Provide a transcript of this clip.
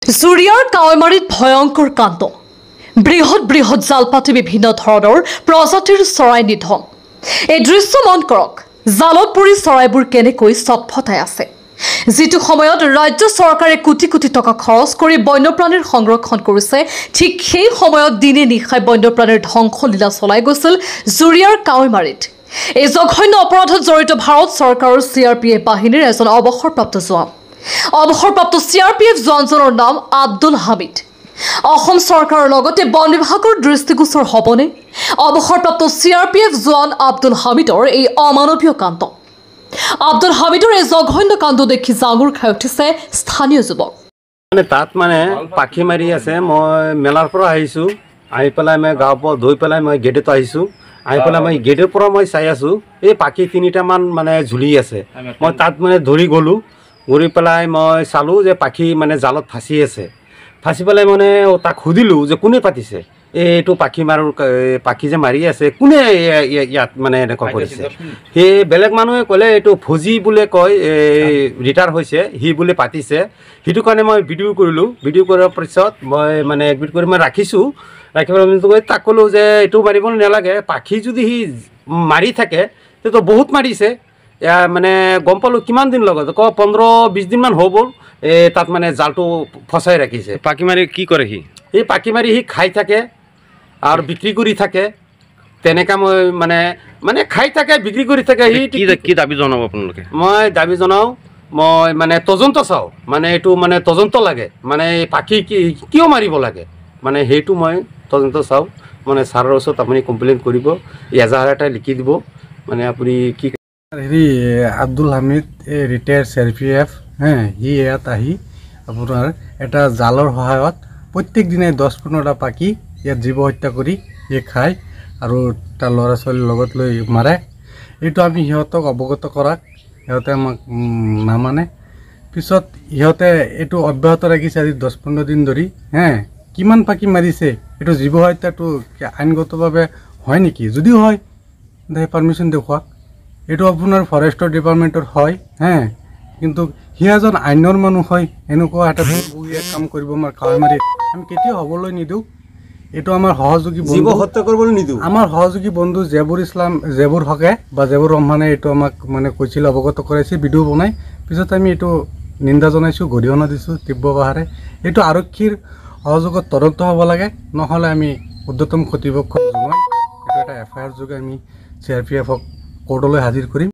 জুৰিয়াৰ কাৱৈমাৰীত ভয়ংকৰ কাণ্ড বৃহৎ বৃহৎ জাল পাতি বিভিন্ন ধৰণৰ প্ৰজাতিৰ চৰাই নিধন এই দৃশ্য মন কৰক জালত পৰি চৰাইবোৰ কেনেকৈ চটফটাই আছে যিটো সময়ত ৰাজ্য চৰকাৰে কোটি কোটি টকা খৰচ কৰি বন্যপ্ৰাণীৰ সংৰক্ষণ কৰিছে ঠিক সেই সময়ত দিনে নিশাই বন্যপ্ৰাণীৰ ধ্বংসলীলা চলাই গৈছিল জুৰিয়াৰ কাৱৈমাৰীত এই জঘন্য অপৰাধত জড়িত ভাৰত চৰকাৰৰ CRPF বাহিনীৰ এজন অৱসৰপ্ৰাপ্ত জোৱান অৱসৰপ্ৰাপ্ত CRPF জোৱানজনৰ নাম আব্দুল হামিদ অসম চৰকাৰৰ লগতে বন বিভাগৰ দৃষ্টিগোচৰ হ'বনে অৱসৰপ্ৰাপ্ত CRPF জোৱান আব্দুল হামিদৰ এই অমানৱীয় কাণ্ড আব্দুল হামিদৰ এই জঘন্য কাণ্ড দেখি জাঙুৰ খাই উঠিছে স্থানীয় যুৱক তাত মানে পাখি মাৰি আছে মই মেলাৰ পৰা আহিছো আহি পেলাই মই গাঁৱৰ পৰা ধুই পেলাই মই গেটত আহিছো আহি পেলাই মই গেটৰ পৰা মই চাই আছো এই পাখি তিনিটামান মানে ঝুলি আছে মই তাত মানে ধৰি গ'লো ঘূৰি পেলাই মই চালোঁ যে পাখি মানে জালত ফাঁচি আছে ফাঁচি পেলাই মানে তাক সুধিলোঁ যে কোনে পাতিছে এইটো পাখি যে মাৰি আছে কোনে ইয়াত মানে এনেকুৱা কৰিছে সেই বেলেগ মানুহে ক'লে এইটো ফৌজি বোলে কয় ৰিটায়াৰ হৈছে সি বোলে পাতিছে সেইটো কাৰণে মই ভিডিঅ' কৰিলোঁ ভিডিঅ' কৰাৰ পিছত মই মানে এডমিট কৰি মই ৰাখিছোঁ ৰাখি পেলাই তাক ক'লোঁ যে এইটো মাৰিব নালাগে পাখি যদি সি মাৰি থাকে তেতিয়াতো বহুত মাৰিছে মানে গম পালোঁ কিমান দিন লগত 15-20 দিনমান হৈ গ'ল তাত মানে জালটো ফচাই ৰাখিছে পাখি মাৰি কি কৰে সি এই পাখি মাৰি সি খাই থাকে আৰু বিক্ৰী কৰি থাকে তেনেকৈ মই মানে খাই থাকে বিক্ৰী কৰি থাকে সি কি দাবী জনাব আপোনালোকে মই দাবী জনাওঁ মই মানে তদন্ত চাওঁ মানে এইটো মানে তদন্ত লাগে মানে পাখি কিয় মাৰিব লাগে মানে সেইটো মই তদন্ত চাওঁ মানে ছাৰৰ ওচৰত আপুনি কমপ্লেইন কৰিব এজাহাৰ এটা লিখি দিব মানে আপুনি কি হেৰি আব্দুল হামিদ ৰিটায়াৰ্ড CRPF সি ইয়াত আহি আপোনাৰ এটা জালৰ সহায়ত প্ৰত্যেক দিনাই 10-15টা পাখি ইয়াত জীৱ হত্যা কৰি সি খায় আৰু তাৰ ল'ৰা ছোৱালীৰ লগত লৈ মাৰে এইটো আমি সিহঁতক অৱগত কৰাক সিহঁতে আমাক নামানে পিছত সিহঁতে এইটো অব্যাহত ৰাখিছে আজি 10-15 দিন ধৰি কিমান পাখি মাৰিছে এইটো জীৱ হত্যাটো আইনগতভাৱে হয় নেকি যদিও হয় পাৰ্মিশ্যন দেখুৱাওক এইটো আপোনাৰ ফৰেষ্টৰ ডিপাৰ্টমেণ্টৰ হয় কিন্তু সি এজন আইনৰ মানুহ হয় এনেকুৱা এটা কাম কৰিব আমাৰ কাৱৈমাৰীত আমি কেতিয়াও হ'বলৈ নিদিওঁ এইটো আমাৰ সহযোগী জীৱ হত্যা কৰিবলৈ নিদিওঁ আমাৰ সহযোগী বন্ধু জেবুৰ হকে বা জেবুৰ ৰহমানে এইটো আমাক মানে কৈছিল অৱগত কৰাইছে ভিডিঅ' বনাই পিছত আমি এইটো নিন্দা জনাইছোঁ গৰিহণা দিছোঁ তীব্ৰ বাহাৰে এইটো আৰক্ষীৰ সহযোগত তদন্ত হ'ব লাগে নহ'লে আমি উৰ্ধতম কৰ্তৃপক্ষক জনাই এইটো এটা FIR যোগে আমি CRPFক কোৰ্টলৈ হাজিৰ কৰিম